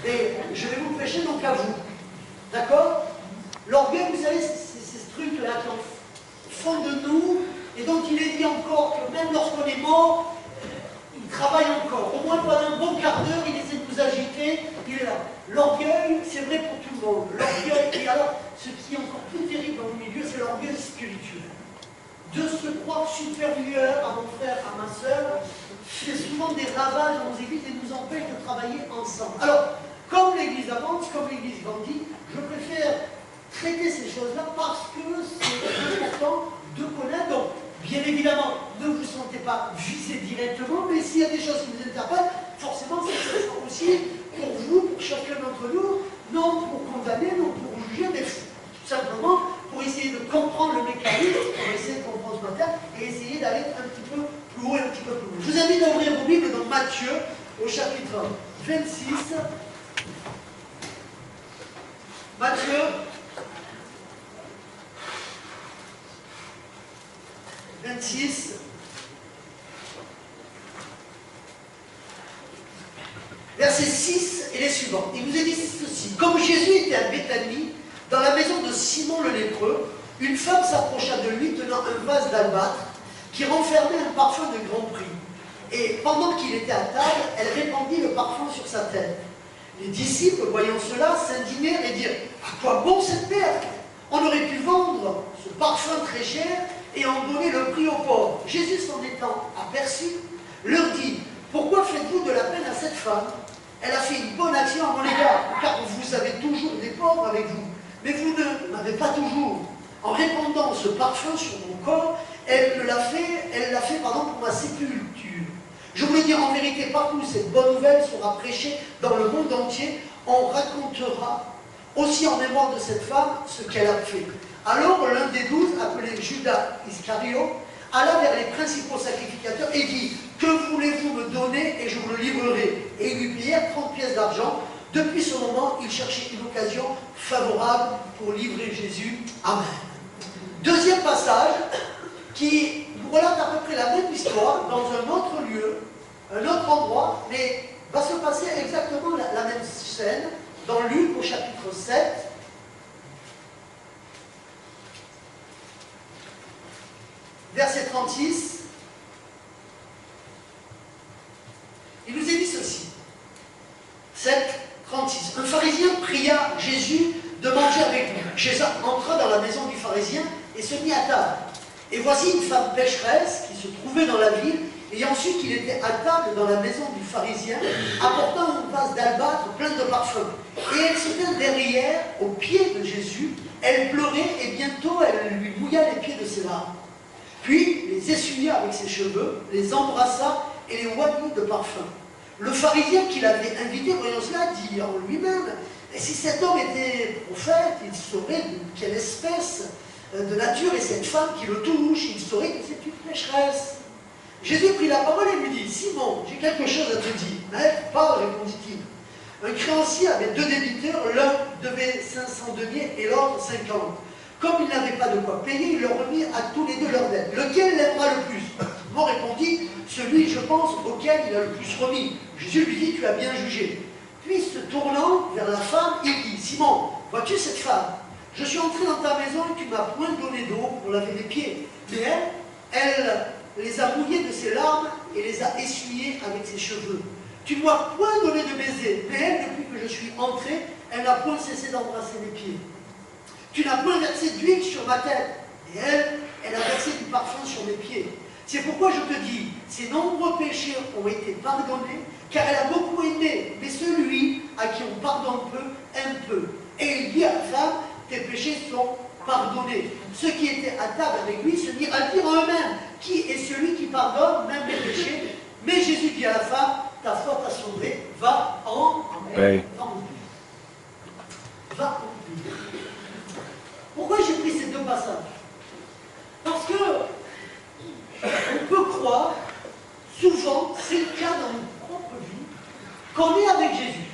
Et je vais vous prêcher donc à vous. D'accord? L'orgueil, vous savez, c'est ce truc-là qui est au fond de nous, et dont il est dit encore que même lorsqu'on est mort, il travaille encore. Au moins pendant un bon quart d'heure, il essaie de nous agiter, il est là. L'orgueil, c'est vrai pour tout le monde. L'orgueil, et alors, ce qui est encore plus terrible dans le milieu, c'est l'orgueil spirituel. De se croire supérieur à mon frère, à ma soeur, fait souvent des ravages dans nos églises et nous empêche de travailler ensemble. Alors, comme l'Église avance, comme l'Église grandit, je préfère traiter ces choses-là parce que c'est important de connaître. Donc, bien évidemment, ne vous sentez pas visé directement, mais s'il y a des choses qui vous interpellent, forcément, c'est aussi pour vous, pour chacun d'entre nous, non pour condamner, non pour juger, mais tout simplement pour essayer de comprendre le mécanisme, pour essayer de comprendre ce matin, et essayer d'aller un petit peu plus haut et un petit peu plus haut. Je vous invite à ouvrir vos Bibles dans Matthieu, au chapitre 26. Matthieu, verset 6 et les suivants. Il vous est dit ceci. Comme Jésus était à Béthanie, dans la maison de Simon le lépreux, une femme s'approcha de lui tenant un vase d'albâtre qui renfermait un parfum de grand prix. Et pendant qu'il était à table, elle répandit le parfum sur sa tête. Les disciples, voyant cela, s'indignèrent et dirent « À quoi bon cette perte? On aurait pu vendre ce parfum très cher et en donner le prix aux pauvres. » Jésus, s'en étant aperçu, leur dit « Pourquoi faites-vous de la peine à cette femme? Elle a fait une bonne action à mon égard, car vous avez toujours des pauvres avec vous. Mais vous ne m'avez pas toujours. En répandant ce parfum sur mon corps, elle l'a fait pour ma sépulture. Je voulais dire en vérité, partout où cette bonne nouvelle sera prêchée dans le monde entier, on racontera aussi en mémoire de cette femme ce qu'elle a fait. » Alors l'un des 12, appelé Judas Iscariote, alla vers les principaux sacrificateurs et dit « Que voulez-vous me donner et je vous le livrerai ?» Et ils lui payèrent 30 pièces d'argent. Depuis ce moment, il cherchait une occasion favorable pour livrer Jésus. Amen. Deuxième passage qui nous relate à peu près la même histoire dans un autre lieu, un autre endroit, mais va se passer exactement la même scène dans Luc au chapitre 7. Verset 36. Il nous est dit ceci. 7, 36. Un pharisien pria Jésus de manger avec lui. Jésus entra dans la maison du pharisien et se mit à table. Et voici une femme pécheresse qui se trouvait dans la ville, ayant su qu'il était à table dans la maison du pharisien, apportant un vase d'albâtre plein de parfum. Et elle se tint derrière, aux pieds de Jésus, elle pleurait et bientôt elle lui mouilla les pieds de ses larmes. Puis les essuya avec ses cheveux, les embrassa et les oignit de parfum. Le pharisien qui l'avait invité, voyant cela, dit en lui-même, « Si cet homme était prophète, il saurait de quelle espèce de nature est cette femme qui le touche, il saurait que c'est une pécheresse. » Jésus prit la parole et lui dit, « Simon, j'ai quelque chose à te dire. » « Maître, parle, répondit-il. Un créancier avait 2 débiteurs, l'un devait 500 deniers et l'autre 50. Comme il n'avait pas de quoi payer, il leur remit à tous les 2 leurs dettes. Lequel l'aimera le plus? Simon répondit, celui, je pense, auquel il a le plus remis. Jésus lui dit, tu as bien jugé. Puis, se tournant vers la femme, il dit, Simon, vois-tu cette femme? Je suis entré dans ta maison et tu ne m'as point donné d'eau pour laver mes pieds. Mais elle les a mouillés de ses larmes et les a essuyés avec ses cheveux. Tu ne m'as point donné de baiser. Mais elle, depuis que je suis entré, elle n'a point cessé d'embrasser mes pieds. Tu n'as point versé d'huile sur ma tête. Et elle a versé du parfum sur mes pieds. C'est pourquoi je te dis, ses nombreux péchés ont été pardonnés, car elle a beaucoup aimé, mais celui à qui on pardonne peu, aime peu. Et il dit à la femme, tes péchés sont pardonnés. Ceux qui étaient à table avec lui se mirent à dire en eux-mêmes, qui est celui qui pardonne même les péchés? Mais Jésus dit à la femme, ta foi t'a sauvée, va en paix. Va en paix. Pourquoi j'ai pris ces 2 passages? Parce que on peut croire, souvent, c'est le cas dans notre propre vie, qu'on est avec Jésus.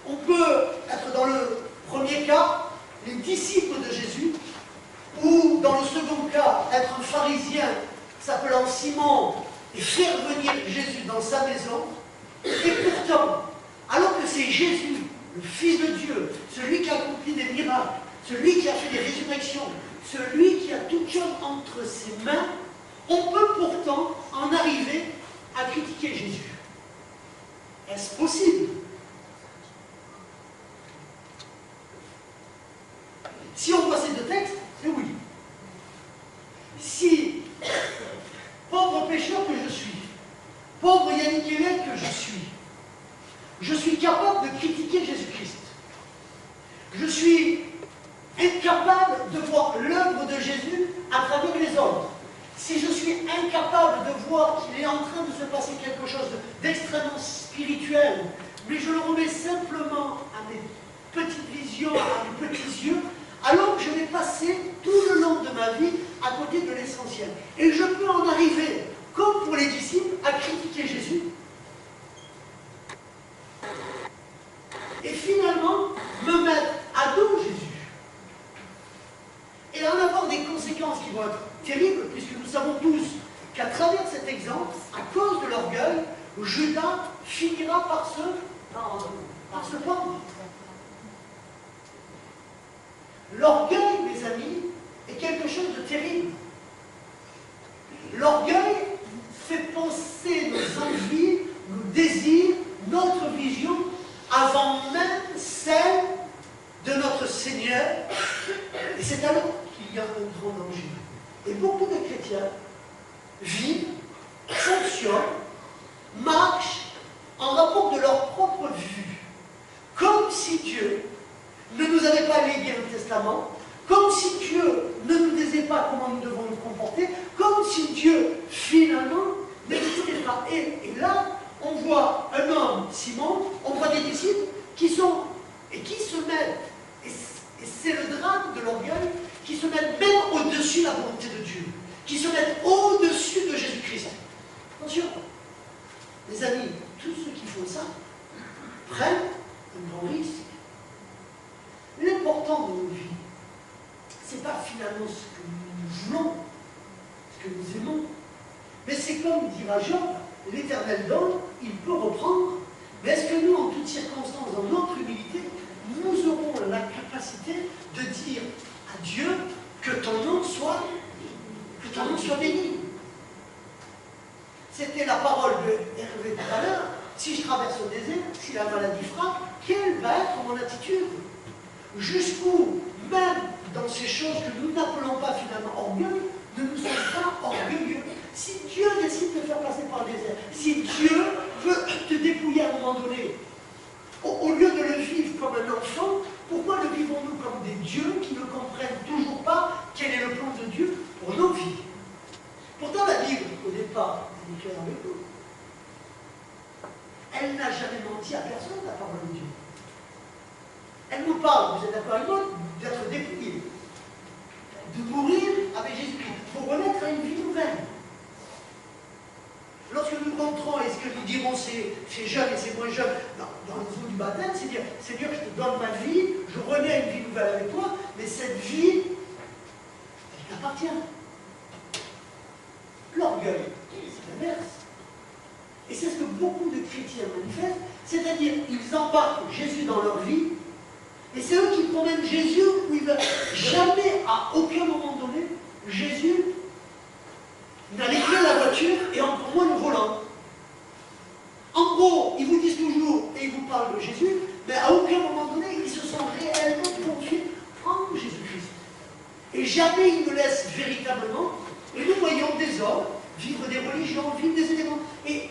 On peut être dans le premier cas, les disciples de Jésus, ou dans le second cas, être un pharisien s'appelant Simon, et faire venir Jésus dans sa maison, et pourtant, alors que c'est Jésus, le Fils de Dieu, celui qui a accompli des miracles, celui qui a fait des résurrections, celui qui a toute chose entre ses mains, on peut pourtant en arriver à critiquer Jésus. Est-ce possible? Si on voit ces deux textes, c'est oui. Si, pauvre pécheur que je suis, pauvre Yannick Hélène que je suis capable de critiquer Jésus-Christ. Je suis incapable de voir l'œuvre de Jésus à travers les autres. Si je suis incapable de voir qu'il est en train de se passer quelque chose d'extrêmement spirituel, mais je le remets simplement à mes petites visions, à mes petits yeux, alors que je vais passer tout le long de ma vie à côté de l'essentiel. Et je peux en arriver, comme pour les disciples, à critiquer Jésus. Et finalement, me mettre à dos Jésus. Et en avoir des conséquences qui vont être terribles, puisque nous savons tous qu'à travers cet exemple, à cause de l'orgueil, Judas finira par se pendre. L'orgueil, mes amis, est quelque chose de terrible. L'orgueil fait penser nos envies, nos désirs, notre vision, avant même celle de notre Seigneur. Et c'est alors qu'il y a un grand danger. Et beaucoup de chrétiens vivent, fonctionnent, marchent en rapport de leur propre vue, comme si Dieu ne nous avait pas légué un testament, comme si Dieu ne nous disait pas comment nous devons nous comporter, comme si Dieu, finalement, n'existait pas. Et là, on voit un homme, Simon, on voit des disciples qui se mettent, et c'est le drame de l'orgueil, qui se mettent même au-dessus de la volonté de Dieu, qui se mettent au-dessus de Jésus-Christ. Attention, les amis, tous ceux qui font ça prennent un grand risque. L'important de nos vies, ce n'est pas finalement ce que nous voulons, ce que nous aimons, mais c'est comme dira Job, l'Éternel donne, il peut reprendre, mais est-ce que nous, en toutes circonstances, dans notre humilité, nous aurons la capacité de dire à Dieu que ton nom soit béni? C'était la parole de Hervé tout à l'heure. Si je traverse le désert, si la maladie frappe, quelle va être mon attitude? Jusqu'où, même dans ces choses que nous n'appelons pas finalement orgueil, ne nous sommes pas orgueilleux. Si Dieu décide de faire passer par le désert, si Dieu veut te dépouiller à un moment donné, au lieu de le vivre comme un enfant, pourquoi le vivons-nous comme des dieux qui ne comprennent toujours pas quel est le plan de Dieu pour nos vies? Pourtant, la Bible, au départ, elle est claire avec nous. Elle n'a jamais menti à personne, la parole de Dieu. Elle nous parle, vous êtes d'accord avec moi, d'être dépouillé, de mourir avec Jésus-Christ, pour renaître à une vie nouvelle. Lorsque nous rentrons, et ce que nous dirons, c'est jeune et c'est moins jeune, dans le jour du baptême, c'est dire, Seigneur, je te donne ma vie, je renais à une vie nouvelle avec toi, mais cette vie, elle t'appartient. L'orgueil, c'est l'inverse. Et c'est ce que beaucoup de chrétiens manifestent, c'est-à-dire, ils embarquent Jésus dans leur vie, et c'est eux qui promènent Jésus où il ne va jamais, à aucun moment donné, Jésus n'a les clés de la voiture et encore moins le volant. En gros, ils vous disent toujours, et ils vous parlent de Jésus, mais à aucun moment donné, ils se sont réellement confiés en Jésus-Christ. Et jamais ils ne laissent véritablement, et nous voyons des hommes vivre des religions, vivre des éléments. Et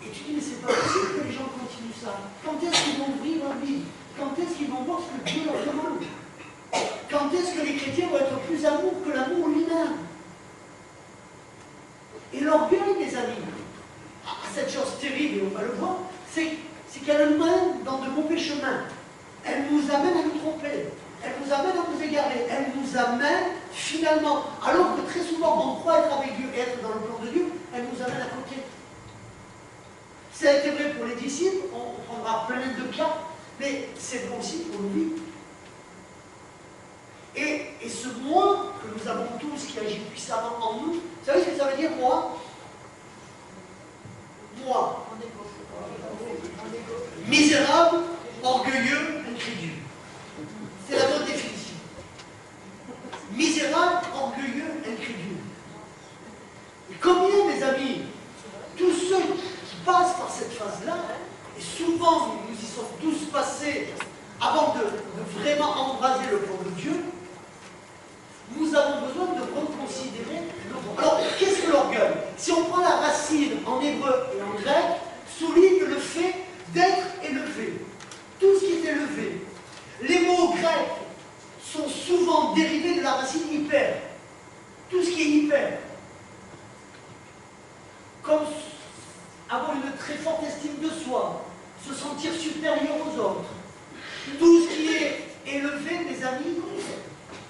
tu dis, mais c'est pas possible que les gens continuent ça. Quand est-ce qu'ils vont ouvrir leur vie? Quand est-ce qu'ils vont voir ce que Dieu leur demande? Quand est-ce que les chrétiens vont être plus amour que l'amour lui-même? Et l'orgueil, mes amis, cette chose terrible, et on va le voir, c'est qu'elle nous mène dans de mauvais chemins. Elle nous amène à nous tromper. Elle nous amène à nous égarer. Elle nous amène finalement, alors que très souvent on croit être avec Dieu et être dans le plan de Dieu, elle nous amène à côté. Ça a été vrai pour les disciples, on prendra plein de cas, mais c'est bon aussi pour nous. Et ce moi que nous avons tous qui agit puissamment en nous, vous savez ce que ça veut dire, moi? 3. Misérable, orgueilleux, incrédule. C'est la bonne définition. Misérable, orgueilleux, incrédule. Et combien, mes amis, tous ceux qui passent par cette phase-là, et souvent nous y sommes tous passés avant de vraiment embraser le plan de Dieu, nous avons besoin de reconsidérer l'orgueil. Alors, qu'est-ce que l'orgueil? Si on prend la racine en hébreu et en grec, souligne le fait d'être élevé. Tout ce qui est élevé. Les mots grecs sont souvent dérivés de la racine hyper. Tout ce qui est hyper. Comme avoir une très forte estime de soi, se sentir supérieur aux autres. Tout ce qui est élevé, mes amis,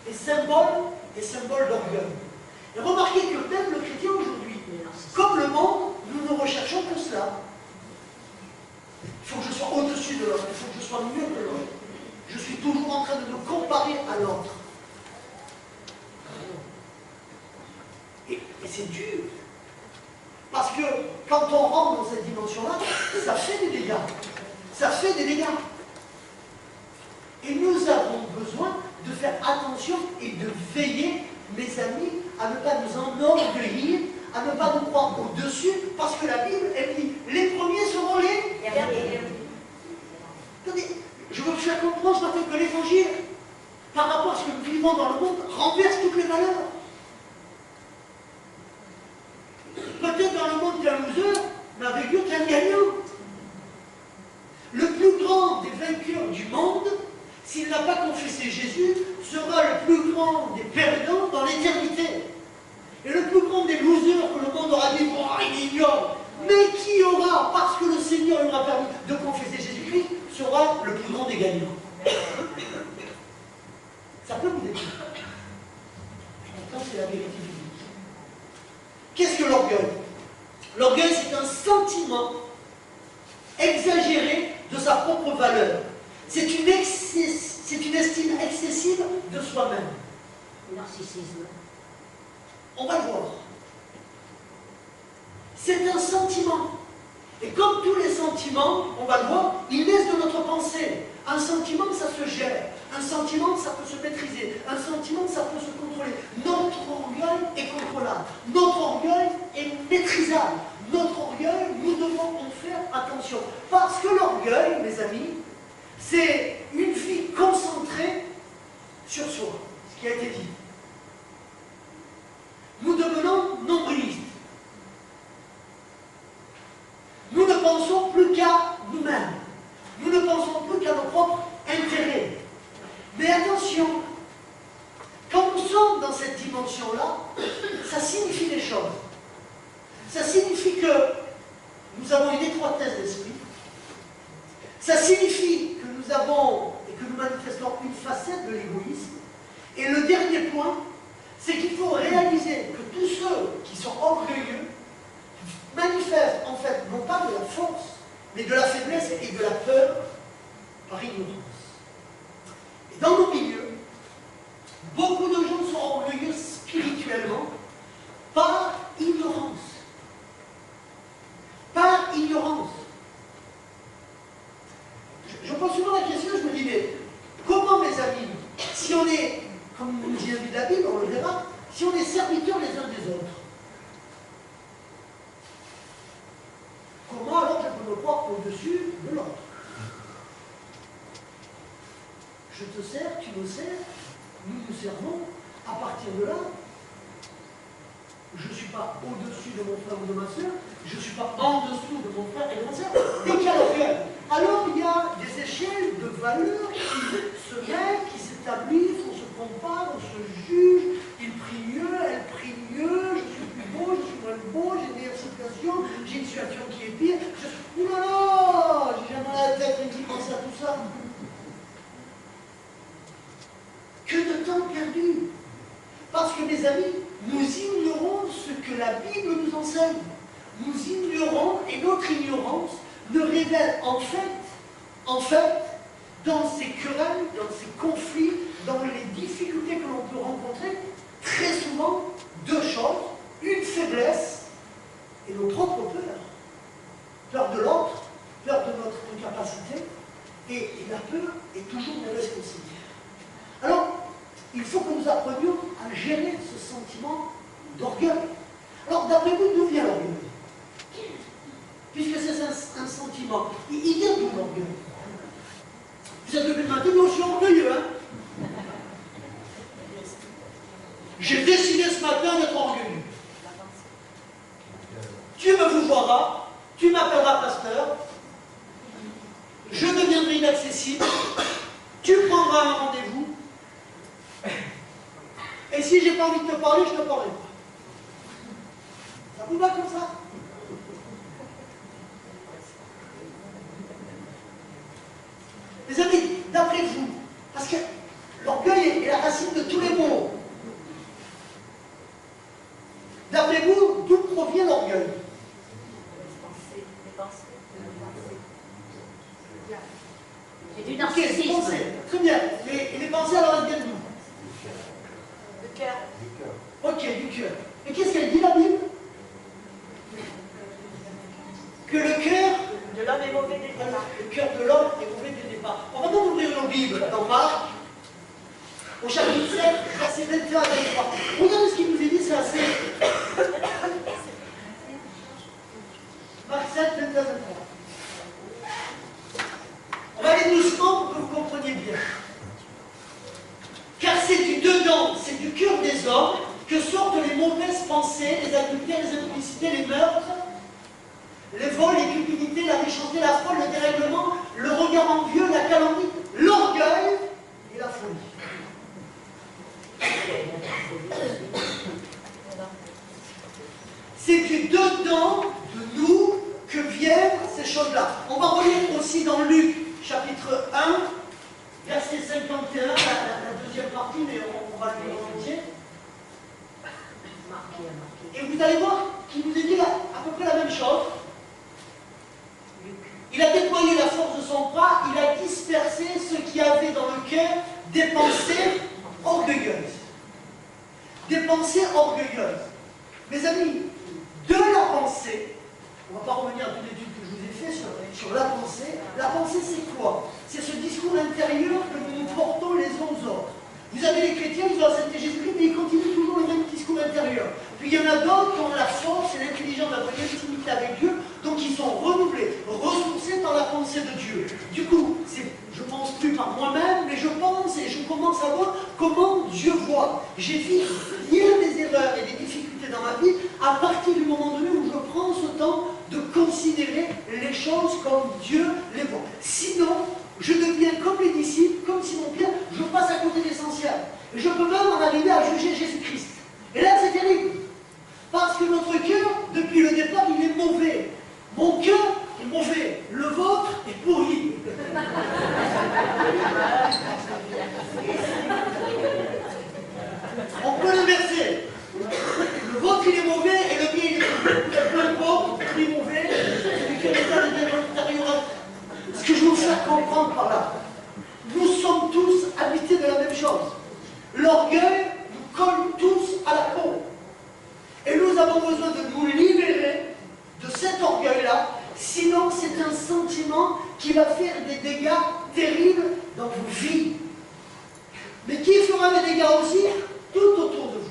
est symbole d'orgueil. Et remarquez que même le chrétien aujourd'hui, comme le monde, nous ne recherchons que cela. Il faut que je sois au-dessus de l'autre, il faut que je sois mieux que l'autre. Je suis toujours en train de me comparer à l'autre. Et c'est dur. Parce que quand on rentre dans cette dimension-là, ça fait des dégâts. Ça fait des dégâts. Et nous avons besoin de faire attention et de veiller, mes amis, à ne pas nous enorgueillir, à ne pas nous croire au-dessus, parce que la Bible, elle dit, les premiers seront les derniers. Attendez, je veux vous faire comprendre ce matin que l'Évangile, par rapport à ce que nous vivons dans le monde, renverse toutes les valeurs. Peut-être dans le monde qu'un loser, mais avec Dieu qu'un gagnant. Le plus grand des vainqueurs du monde, s'il n'a pas confessé Jésus, sera le plus grand des perdants dans l'éternité. Et le plus grand des losers que le monde aura dit, oh, il est ignoble, mais qui aura, parce que le Seigneur lui aura permis de confesser Jésus-Christ, sera le plus grand des gagnants. Ça peut vous détruire. Pourtant, c'est la vérité biblique. Qu'est-ce que l'orgueil? L'orgueil, c'est un sentiment exagéré de sa propre valeur. C'est une estime excessive de soi-même. Narcissisme. On va le voir. C'est un sentiment. Et comme tous les sentiments, on va le voir, ils naissent de notre pensée. Un sentiment, ça se gère. Un sentiment, ça peut se maîtriser. Un sentiment, ça peut se contrôler. Notre orgueil est contrôlable. Notre orgueil est maîtrisable. Notre orgueil, nous devons en faire attention. Parce que l'orgueil, mes amis, c'est une vie concentrée sur soi, ce qui a été dit. Nous devenons nombrilistes. Nous ne pensons plus qu'à nous-mêmes. Nous ne pensons plus qu'à nos propres intérêts. Mais attention, quand nous sommes dans cette dimension-là, ça signifie des choses. Ça signifie que nous avons une étroitesse d'esprit. Ça signifie que nous avons et que nous manifestons une facette de l'égoïsme. Et le dernier point, c'est qu'il faut réaliser que tous ceux qui sont orgueilleux manifestent en fait non pas de la force, mais de la faiblesse et de la peur par ignorance. Et dans nos milieux, beaucoup de gens sont orgueilleux spirituellement par ignorance. Par ignorance. Je pose souvent la question, je me dis, mais comment, mes amis, si on est, comme nous dit la Bible, on le verra, si on est serviteurs les uns des autres, comment alors je peux me croire au-dessus de l'autre? Je te sers, tu me sers, nous nous servons, à partir de là, je ne suis pas au-dessus de mon frère ou de ma soeur, je ne suis pas en dessous de mon frère et de ma soeur. Dès qu'il y a l'orgueil, alors il y a des échelles de valeurs qui se mettent, qui s'établissent, on se compare, on se juge, il prie mieux, elle prie mieux, je suis plus beau, je suis moins beau, j'ai une meilleure situation, j'ai une situation qui est pire. Ouh là là, j'ai jamais la tête qui pense à tout ça. Que de temps perdu. Parce que mes amis, nous ignorons ce que la Bible nous enseigne. Nous ignorons, et notre ignorance ne révèle en fait, dans ces querelles, dans ces conflits, dans les difficultés que l'on peut rencontrer, très souvent, deux choses, une faiblesse et nos propres peurs. il faut que nous apprenions à gérer ce sentiment d'orgueil. Alors, d'après vous, d'où vient l'orgueil? Puisque c'est un sentiment. Il vient d'où l'orgueil? Vous êtes levé le matin, mais je suis orgueilleux, hein? J'ai décidé ce matin d'être orgueilleux. Dieu me vous voira, tu m'appelleras pasteur, je deviendrai inaccessible, tu prendras un rendez-vous, et si j'ai pas envie de te parler, je ne te parlerai pas. Ça vous va comme ça? Les amis, d'après vous, parce que l'orgueil est la racine de tous les maux. D'après vous, d'où provient l'orgueil? C'est du narcissisme. Très bien. Et les pensées, alors, elles viennent d'où? Du cœur. Ok, du cœur. Et qu'est-ce qu'elle dit, la Bible? Que le cœur De l'homme est mauvais dès le départ. Le cœur de l'homme est mauvais dès le départ. On va donc ouvrir nos Bibles dans Marc, au chapitre 7, verset 21 à 23. Regardez ce qu'il nous est dit, c'est assez. Marc 7, 21 à 23. On va aller doucement pour que vous compreniez bien. Car c'est du dedans, c'est du cœur des hommes que sortent les mauvaises pensées, les adultères, les implicités, les meurtres, les vols, les cupidités, la méchanceté, la fraude, le dérèglement, le regard envieux, la calomnie, l'orgueil et la folie. C'est du dedans de nous que viennent ces choses-là. On va relire aussi dans Luc, chapitre 1, verset 51, la deuxième partie, mais on va le lire en entier. Et vous allez voir qu'il nous est dit à peu près la même chose. Il a déployé la force de son bras, il a dispersé ceux qui avaient dans le cœur des pensées orgueilleuses. Des pensées orgueilleuses. Mes amis, de la pensée, on ne va pas revenir à toute l'étude que je vous ai faite sur la pensée c'est quoi? C'est ce discours intérieur que nous nous portons les uns aux autres. Vous avez les chrétiens, ils ont accepté Jésus-Christ, mais ils continuent toujours le même discours intérieur. Puis il y en a d'autres qui ont la force et l'intelligence d'avoir une intimité avec Dieu, donc ils sont renouvelés, ressourcés dans la pensée de Dieu. Du coup, je ne pense plus par moi-même, mais je pense et je commence à voir comment Dieu voit. J'évite bien des erreurs et des difficultés dans ma vie à partir du moment donné où je prends ce temps de considérer les choses comme Dieu les voit. Sinon, je deviens comme les disciples, comme Simon-Pierre, je passe à côté de l'essentiel. Et je peux même en arriver à juger Jésus-Christ. Et là, c'est terrible. Parce que notre cœur, depuis le départ, il est mauvais. Mon cœur est mauvais. Le vôtre est pourri. On peut l'inverser. Le vôtre, il est mauvais et le mien, il est mauvais. Peu importe, il est mauvais. Celui qui est l'intérieur. Ce que je veux vous faire comprendre par là, nous sommes tous habités de la même chose. L'orgueil nous colle tous à la peau. Et nous avons besoin de nous libérer de cet orgueil-là, sinon c'est un sentiment qui va faire des dégâts terribles dans vos vies. Mais qui fera des dégâts aussi? Tout autour de vous.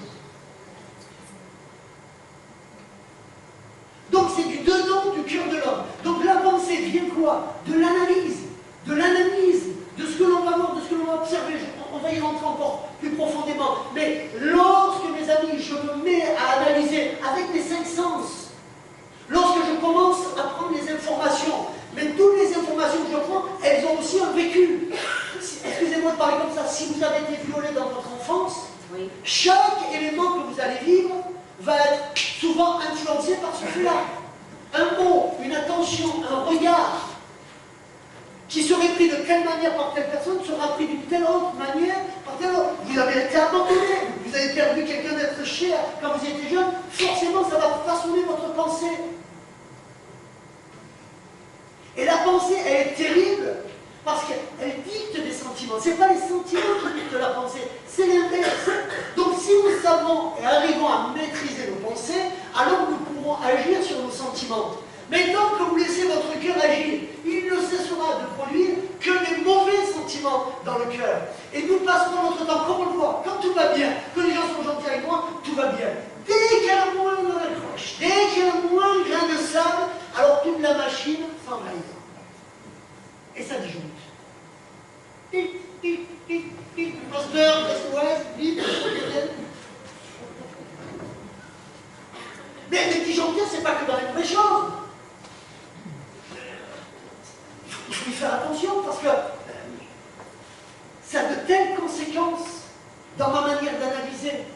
Donc c'est du dedans du cœur de l'homme. Donc la pensée vient quoi? De l'analyse, de ce que l'on va voir, de ce que l'on va observer. On va y rentrer encore plus profondément. Mais lorsque, mes amis, je me mets à analyser avec mes 5 sens, lorsque je commence à prendre les informations, mais toutes les informations que je prends, elles ont aussi un vécu. Excusez-moi de parler comme ça, si vous avez été violé dans votre enfance, oui, chaque élément que vous allez vivre va être souvent influencé par ce fait-là. Un mot, une attention, un regard qui serait pris de quelle manière par telle personne sera pris d'une telle autre manière par telle autre. Vous avez été abandonné, vous avez perdu quelqu'un d'être cher quand vous étiez jeune, forcément ça va façonner votre pensée. Et la pensée, elle est terrible parce qu'elle dicte des sentiments. Ce n'est pas les sentiments qui dictent la pensée, c'est l'inverse. Donc si nous savons et arrivons à maîtriser nos pensées, alors nous pourrons agir sur nos sentiments. Mais tant que vous laissez votre cœur agir, il ne cessera de produire que des mauvais sentiments dans le cœur. Et nous passerons notre temps, comme on le voit, quand tout va bien. Quand les gens sont gentils avec moi, tout va bien. Dès qu'il y a le moindre accroche, dès qu'il y a le moindre grain de sable, alors toute la machine s'envahit. Et ça disjoncte. Tic, tic, tic, tic, pasteur, est-ouest, vite, mais les disjoncter, c'est pas que dans les mauvaises choses. Il faut y faire attention parce que ça a de telles conséquences dans ma manière d'analyser,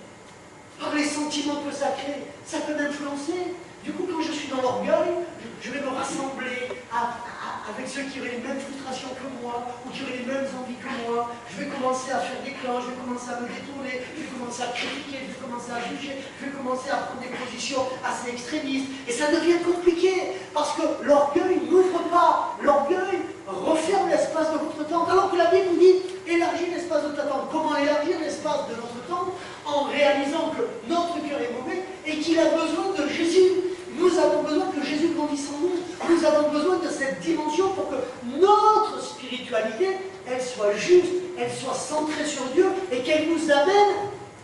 par les sentiments que ça crée, ça peut m'influencer. Du coup, quand je suis dans l'orgueil, je vais me rassembler avec ceux qui auraient les mêmes frustrations que moi, ou qui auraient les mêmes envies que moi. Je vais commencer à faire des clans, je vais commencer à me détourner, je vais commencer à critiquer, je vais commencer à juger, je vais commencer à prendre des positions assez extrémistes. Et ça devient compliqué, parce que l'orgueil n'ouvre pas. L'orgueil referme l'espace de votre temps, alors que la Bible nous dit élargis l'espace de ta tente. Comment élargir l'espace de notre temps? En réalisant que notre cœur est mauvais et qu'il a besoin de Jésus. Nous avons besoin que Jésus grandisse en nous. Nous avons besoin de cette dimension pour que notre spiritualité, elle soit juste, elle soit centrée sur Dieu et qu'elle nous amène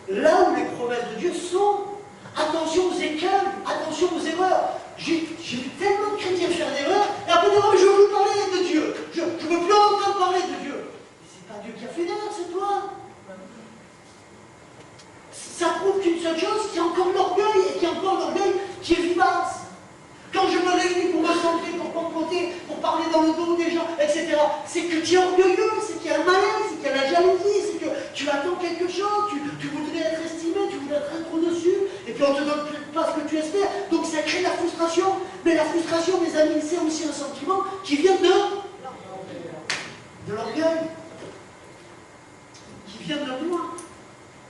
là où les promesses de Dieu sont. Attention aux écueils, attention aux erreurs. J'ai vu tellement de chrétiens faire d'erreurs, et après je veux vous parler de Dieu. Je ne veux plus entendre parler de Dieu. Mais c'est pas Dieu qui a fait d'erreur, c'est toi. Ça prouve qu'une seule chose, qu'il y a encore l'orgueil, et qu'il y a encore l'orgueil qui est vivace. Quand je me réunis pour me centrer, pour comploter, pour parler dans le dos des gens, etc., c'est que tu es orgueilleux, c'est qu'il y a un malaise, c'est qu'il y a la jalousie, c'est que tu attends quelque chose, tu voudrais être estimé, tu voudrais être au-dessus, et puis on ne te donne pas ce que tu espères, donc ça crée la frustration. Mais la frustration, mes amis, c'est aussi un sentiment qui vient de l'orgueil, qui vient de moi,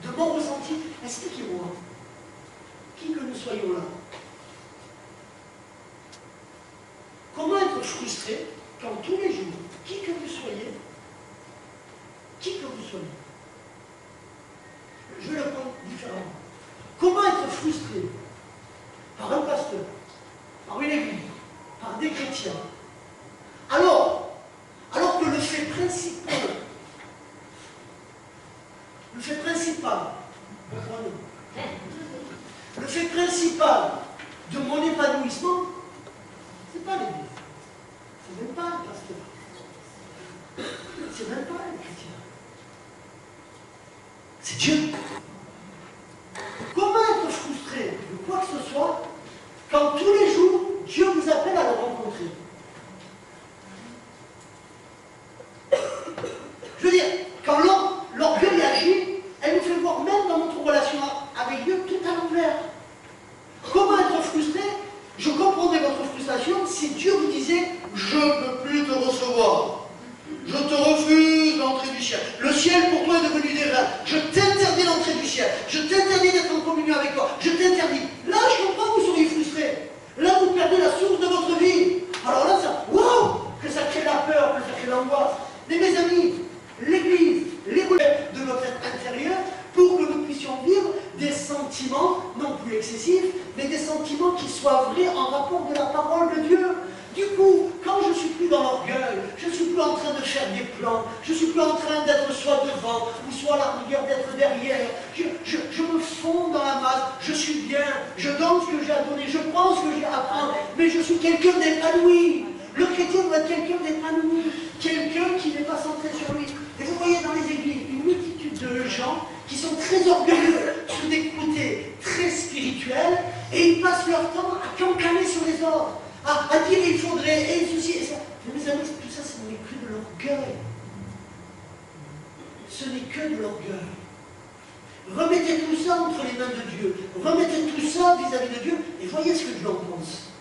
de mon ressenti. Expliquez-moi, qui que nous soyons là, comment être frustré quand tous les jours, qui que vous soyez, je vais le prendre différemment. Comment être frustré par un pasteur, par une église, par des chrétiens, alors que le fait principal de mon épanouissement, c'est pas l'église, c'est même pas un pasteur, c'est même pas un chrétien, c'est Dieu. Comment être frustré de quoi que ce soit quand tous les jours Dieu vous appelle à le rencontrer? Je veux dire, quand l'orgueil agit, elle nous fait voir même dans notre relation avec Dieu tout à l'envers. Comment être frustré? Je comprendrais votre frustration si Dieu vous disait « Je ne peux plus te recevoir. Je te refuse l'entrée du ciel. Le ciel pour toi est devenu des reins. Je t'interdis l'entrée du ciel. Je t'interdis d'être en communion avec toi. Je t'interdis. » Là, je comprends que vous soyez frustré. Là, vous perdez la source de votre vie. Alors là, ça, waouh, que ça crée la peur, que ça crée l'angoisse. Mais mes amis, l'Église, l'évolution de notre être intérieur, pour que nous puissions vivre des sentiments, non plus excessifs, mais des sentiments qui soient vrais en rapport de la parole de Dieu. Du coup, quand je ne suis plus dans l'orgueil, je ne suis plus en train de faire des plans, je ne suis plus en train d'être soit devant, ou soit à la rigueur d'être derrière, je me fonds dans la masse, je suis bien, je donne ce que j'ai à donner, je prends ce que j'ai à prendre, mais je suis quelqu'un d'épanoui. Le chrétien doit être quelqu'un d'épanoui, quelqu'un qui n'est pas centré sur lui. Et vous voyez dans les églises une multitude de gens qui sont très orgueilleux sur des côtés très spirituels, et ils passent leur temps à cancaner sur les autres, à dire il faudrait, et ceci, et ça. Mais mes amis, tout ça, ce n'est que de l'orgueil. Ce n'est que de l'orgueil. Remettez tout ça entre les mains de Dieu. Remettez tout ça vis-à-vis de Dieu, et voyez ce que Dieu en pense.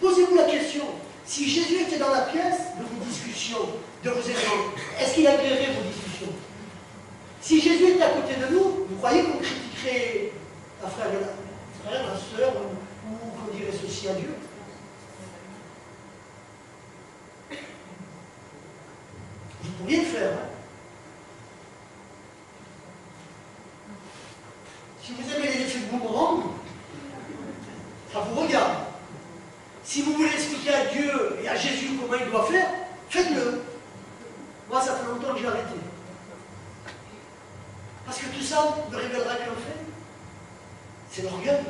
Posez-vous la question, si Jésus était dans la pièce de vos discussions, de vos échanges, est-ce qu'il agréerait vos discussions? Si Jésus était à côté de nous, vous croyez qu'on critiquerait la frère, la sœur, ou qu'on dirait ceci à Dieu? Vous pourriez le faire, hein? Si vous aimez les effets de boomerang, ça vous regarde. Si vous voulez expliquer à Dieu et à Jésus comment il doit faire, faites-le. Moi, ça ne révélera qu'un fait. C'est l'orgueil.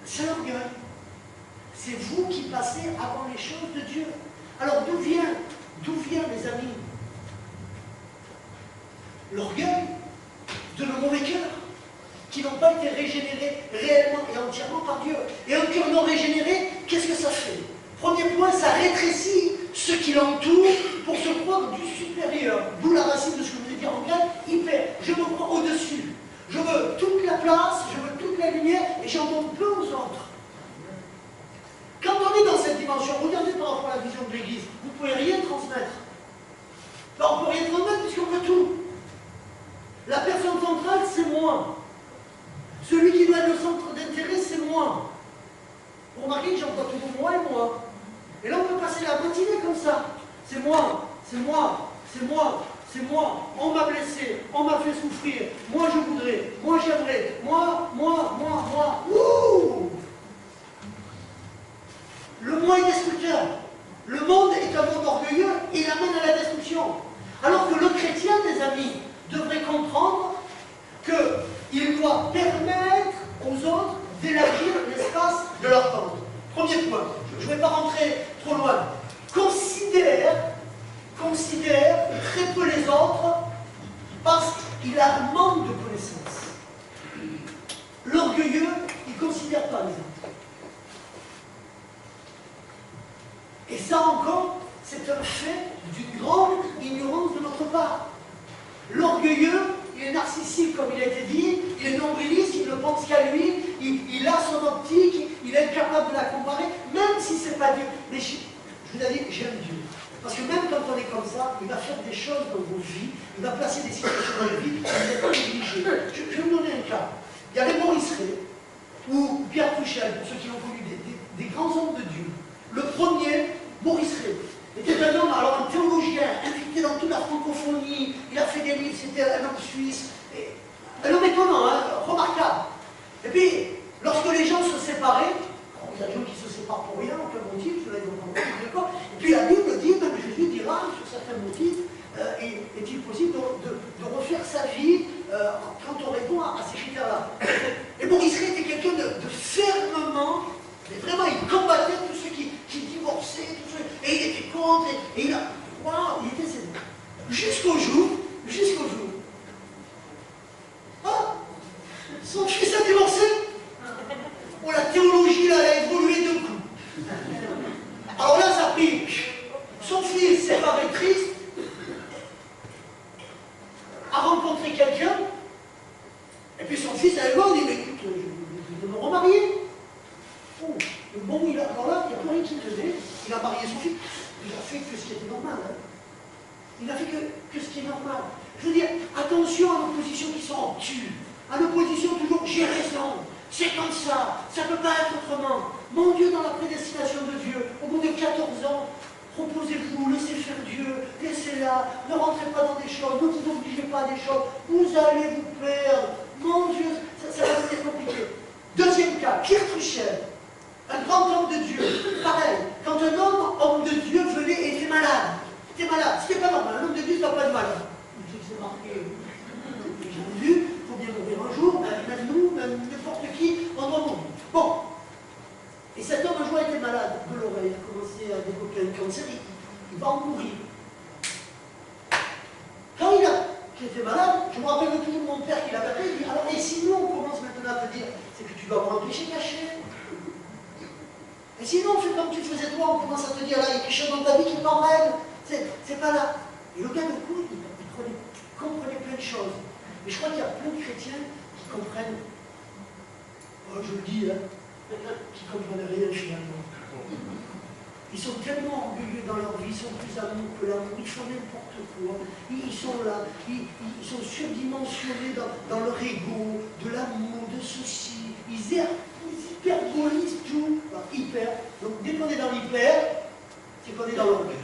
C'est l'orgueil. C'est vous qui passez avant les choses de Dieu. Alors d'où vient, mes amis, l'orgueil de nos mauvais cœurs, qui n'ont pas été régénérés réellement et entièrement par Dieu. Et un cœur non régénéré, qu'est-ce que ça fait? Premier point, ça rétrécit ceux qui l'entourent pour se croire du supérieur. D'où la racine de ce que je vous ai dit en grec, hyper. Je me crois au-dessus. Je veux toute la place, je veux toute la lumière, et j'en donne peu aux autres. Quand on est dans cette dimension, regardez par rapport à la vision de l'Église, vous ne pouvez rien transmettre. Ben, on ne peut rien transmettre puisqu'on veut tout. La personne centrale, c'est moi. Celui qui doit être le centre d'intérêt, c'est moi. Vous remarquez que j'entends toujours moi et moi. Et là, on peut passer la matinée comme ça. C'est moi, c'est moi, c'est moi, c'est moi. On m'a blessé, on m'a fait souffrir. Moi, je voudrais, moi, j'aimerais. Moi. Ouh! Le moi est destructeur. Le monde est un monde orgueilleux et il amène à la destruction. Alors que le chrétien, mes amis, devrait comprendre qu'il doit permettre aux autres d'élargir l'espace de leur tente. Premier point, je ne vais pas rentrer trop loin. Considère très peu les autres parce qu'il a un manque de connaissances. L'orgueilleux, il ne considère pas les autres. Et ça encore, c'est un fait d'une grande ignorance de notre part. L'orgueilleux, il est narcissique, comme il a été dit, il est nombriliste, il ne pense qu'à lui, il a son optique, il est incapable de la comparer, même si ce n'est pas Dieu. Mais je vous ai dit, j'aime Dieu. Parce que même quand on est comme ça, il va faire des choses dans vos vies, il va placer des situations dans la vie, vous n'êtes pas obligé. Je vais vous donner un cas. Il y avait Maurice Rey, ou Pierre Pouchel, pour ceux qui ont connu des grands hommes de Dieu. Le premier, Maurice Rey, était un homme, alors un théologien, invité dans toute la francophonie, il a fait des livres, c'était un homme suisse, un homme étonnant, hein, remarquable. Et puis, lorsque les gens se séparaient, il y a des gens qui se séparent pour rien, aucun motif, cela ils ont compris, d'accord. Et puis la Bible dit, même Jésus dira, sur certains motifs, est-il possible de refaire sa vie quand on répond à ces critères-là. Et Maurice Rey était quelqu'un de fermement, mais vraiment, il combattait tous ceux qui divorçaient, tous ceux, et il était contre, et il a, waouh, il était sévère. Jusqu'au jour, ah, son fils a divorcé. Oh, la théologie, là, elle a évolué d'un coup. Alors là, ça a pris son fils séparé, triste, a rencontré quelqu'un, et puis son fils, elle lui dit, mais écoute, je vais me remarier. Oh, bon, alors là, il n'y a plus rien qui faisait, il a marié son fils, il a fait que ce qui était normal. Hein. Il n'a fait que ce qui est normal. Je veux dire, attention à nos positions qui sont obtuses, à nos positions toujours, j'ai raison, c'est comme ça ne peut pas être autrement. Mon Dieu, dans la prédestination de Dieu, au bout de 14 ans, reposez-vous, laissez faire Dieu, laissez-la, ne rentrez pas dans des choses, ne vous obligez pas à des choses, vous allez vous perdre. Mon Dieu, ça va être compliqué. Deuxième cas, Pierre Pouchel, un grand homme de Dieu. Pareil, quand un homme de Dieu venait et était malade, c'était pas normal, un homme de Dieu ne doit pas être malade. C'est marqué, j'ai vu, il faut bien mourir un jour, même nous, même n'importe qui, on doit mourir. Bon. Et cet homme un jour était malade de l'oreille, il a commencé à développer un cancer, il va en mourir. Quand il était malade, je me rappelle toujours mon père qui l'avait appelé, il dit, alors et sinon on commence maintenant à te dire, c'est que tu dois avoir un péché caché. Et sinon on fait comme tu faisais toi, on commence à te dire, là, il y a quelque chose dans ta vie qui t'emmène, c'est pas là. Et le gars de coup, il comprenait plein de choses. Mais je crois qu'il y a plein de chrétiens qui comprennent, oh, je le dis, hein, qui ne comprennent rien finalement. Ils sont tellement orgueilleux dans leur vie, ils sont plus amour que l'amour, ils font n'importe quoi, ils sont là, ils sont surdimensionnés dans leur ego, de l'amour, de ceci, ils hyperbolisent tout, enfin, hyper. Donc dès qu'on est dans l'hyper, c'est qu'on est dans l'orgueil.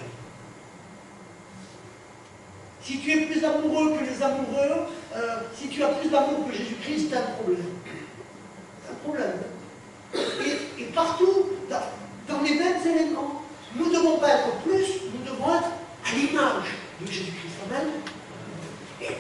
Si tu es plus amoureux que les amoureux, si tu as plus d'amour que Jésus-Christ, c'est un problème. C'est un problème. Et partout, dans les mêmes éléments, nous ne devons pas être plus, nous devons être à l'image de Jésus-Christ. Amen.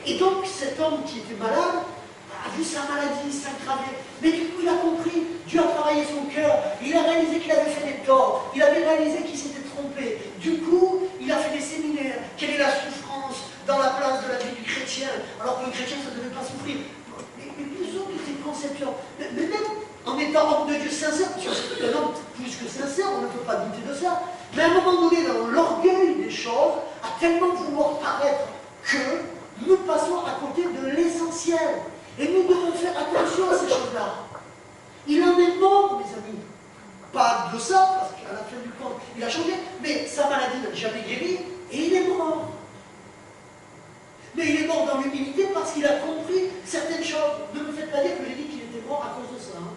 Et donc cet homme qui était malade a vu sa maladie s'aggraver. Mais du coup il a compris, Dieu a travaillé son cœur, il a réalisé qu'il avait fait des torts, il avait réalisé qu'il s'était trompé. Du coup, il a fait des séminaires. Quelle est la souffrance dans la place de la vie du chrétien, alors qu'un chrétien ça ne devait pas souffrir. Mais plus autres de ces conceptions, mais même en étant homme de Dieu sincère, parce que c'est un homme plus que sincère, on ne peut pas douter de ça, mais à un moment donné, dans l'orgueil des choses, à tellement vouloir paraître que nous passons à côté de l'essentiel. Et nous devons faire attention à ces choses-là. Il en est mort, mes amis. Pas de ça, parce qu'à la fin du compte, il a changé, mais sa maladie n'a jamais guéri, et il est mort. Mais il est mort dans l'humilité parce qu'il a compris certaines choses. Ne me faites pas dire que j'ai dit qu'il était mort à cause de ça. Hein.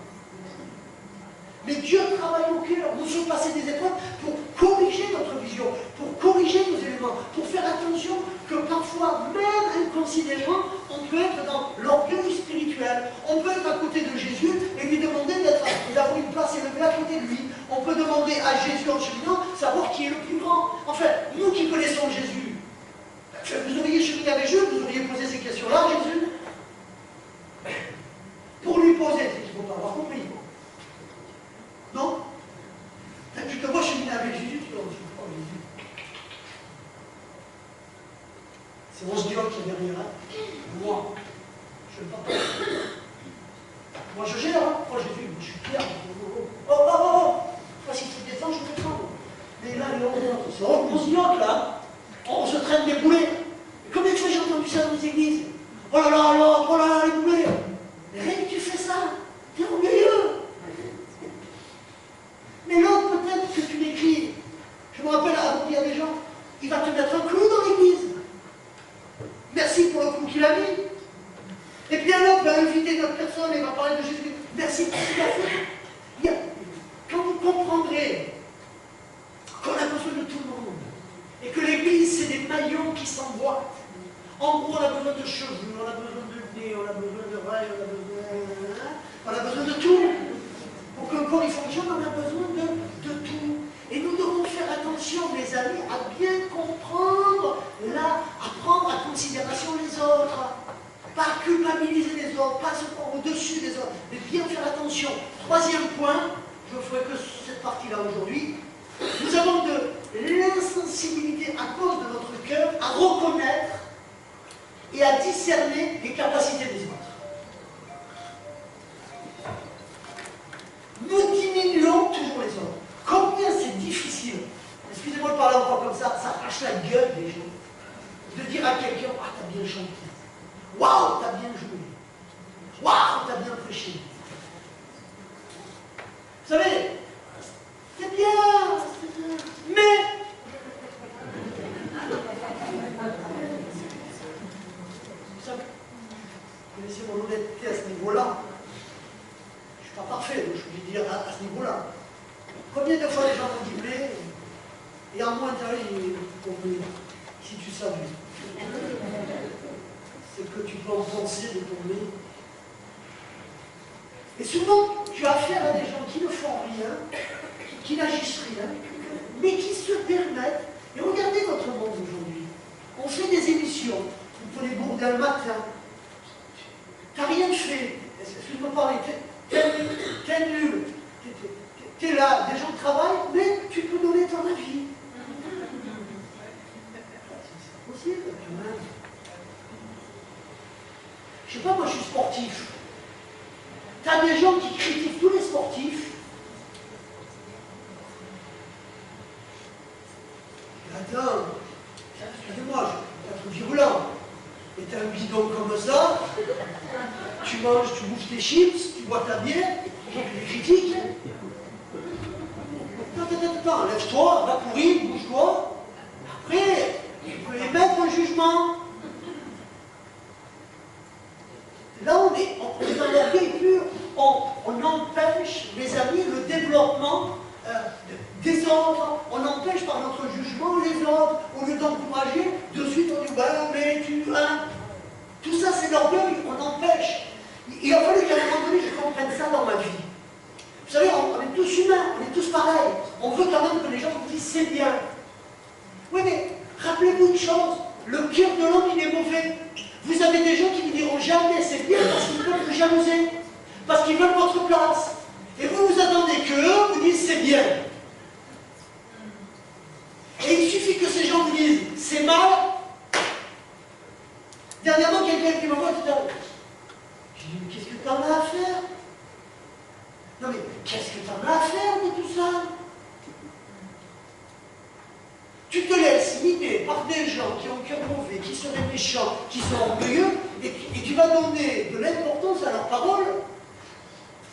Mais Dieu travaille au cœur. Nous sommes passés des épreuves pour corriger notre vision, pour corriger nos éléments, pour faire attention que parfois, même inconsidérément, on peut être dans l'orgueil spirituel. On peut être à côté de Jésus et lui demander d'avoir une place élevée à côté de lui. On peut demander à Jésus en cheminant, savoir qui est le plus grand. Enfin, nous qui connaissons Jésus, vous auriez cheminé avec Jésus, vous auriez posé ces questions-là, Jésus. Pour lui poser, c'est qu'il ne faut pas avoir compris. Non? Tu te vois cheminer avec Jésus, tu te dis, oh Jésus. C'est mon Dieu qui est derrière. Moi, je ne veux pas. Moi je gère, hein. Moi Jésus, je suis fier. Oh, oh, oh, oh. Moi si tu descends, je te prends. Mais là, c'est mon Dieu là. On se traîne des boulets. Combien de fois j'ai entendu ça dans les églises? Oh là là, oh là là, les boulets. Mais rien que tu fais ça, t'es orgueilleux. Mais l'autre, peut-être que tu l'écris. Je me rappelle, avant qu'il y a des gens, il va te mettre un clou dans l'église. Merci pour le coup qu'il a mis. Et puis un autre va inviter d'autres personnes et va parler de Jésus. Merci pour ce qu'il a fait. Quand vous comprendrez qu'on a besoin de tout le monde, et que l'église, c'est des maillons qui s'emboîtent. En gros, on a besoin de cheveux, on a besoin de nez, on a besoin de oreilles, on a besoin de tout. Pour qu'un corps il fonctionne, on a besoin de tout. Et nous devons faire attention, mes amis, à bien comprendre, à prendre en considération les autres. Pas culpabiliser les autres, pas se prendre au-dessus des autres, mais bien faire attention. Troisième point, je ne ferai que cette partie-là aujourd'hui. Nous avons de l'insensibilité à cause de notre cœur à reconnaître et à discerner les capacités des autres. Nous diminuons toujours les autres. Combien c'est difficile, excusez-moi de parler encore comme ça arrache la gueule des gens, de dire à quelqu'un, ah, t'as bien chanté, waouh, t'as bien joué, waouh, t'as bien prêché. Vous savez, c'est bien, mais vous savez, vous connaissez mon honnêteté à ce niveau-là. Je ne suis pas parfait, donc je peux dire à ce niveau-là. Combien de fois les gens m'ont dit, mais, et en moins de si tu savais, c'est que tu peux en penser de ton nez. Et souvent, tu as affaire à des gens qui ne font rien, qui n'agissent rien, mais qui se permettent. Et regardez notre monde aujourd'hui. On fait des émissions. Vous prenez Bourdin le matin. Tu n'as rien fait. Excuse-moi de parler. T'es nul. T'es là. Des gens travaillent, mais tu peux donner ton avis. C'est possible, quand même. Je sais pas, moi je suis sportif. Tu as des gens qui critiquent tous les sportifs. Attends, excusez-moi, je suis un virulent. Et tu as un bidon comme ça, tu manges, tu bouffes tes chips, tu bois ta bière, tu les critiques. Attends, lève-toi, va courir, bouge-toi. Après, tu peux émettre un jugement. Là, on est dans l'orgueil pur. On empêche, mes amis, le développement des autres. On empêche par notre jugement les autres. Au lieu d'encourager, de suite on dit, bah, mais tu... Hein. Tout ça, c'est l'orgueil, on empêche. Il a fallu qu'à un moment donné, je comprenne ça dans ma vie. Vous savez, on est tous humains, on est tous pareils. On veut quand même que les gens nous disent, c'est bien. Oui, mais rappelez-vous une chose, le cœur de l'homme, il est mauvais. Vous avez des gens qui ne diront jamais c'est bien parce qu'ils veulent vous jalouser, parce qu'ils veulent votre place. Et vous vous attendez qu'eux vous disent c'est bien. Et il suffit que ces gens vous disent c'est mal. Dernièrement, quelqu'un qui m'envoie tout à l'heure. Je dis mais qu'est-ce que t'en as à faire? Non mais qu'est-ce que t'en as à faire de tout ça? Tu te laisses imiter par des gens qui ont le cœur mauvais, qui sont des méchants, qui sont orgueilleux, et tu vas donner de l'importance à leurs paroles.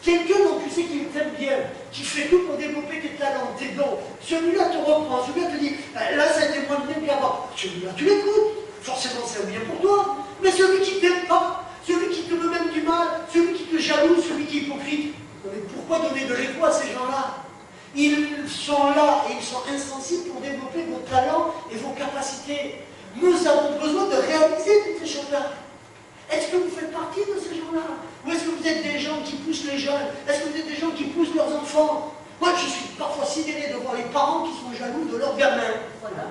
Quelqu'un dont tu sais qu'il t'aime bien, qui fait tout pour développer tes talents, tes dons, celui-là te reprend, celui-là te dit là ça a été moins bien qu'avant. Celui-là tu l'écoutes, forcément c'est bien pour toi, mais celui qui t'aime pas, celui qui te veut même du mal, celui qui te jalouse, celui qui est hypocrite, mais pourquoi donner de l'écho à ces gens-là? Ils sont là et ils sont insensibles pour développer vos talents et vos capacités. Nous avons besoin de réaliser toutes ces choses-là. Est-ce que vous faites partie de ces gens-là? Ou est-ce que vous êtes des gens qui poussent les jeunes? Est-ce que vous êtes des gens qui poussent leurs enfants? Moi, je suis parfois sidéré de voir les parents qui sont jaloux de leurs gamins. Voilà.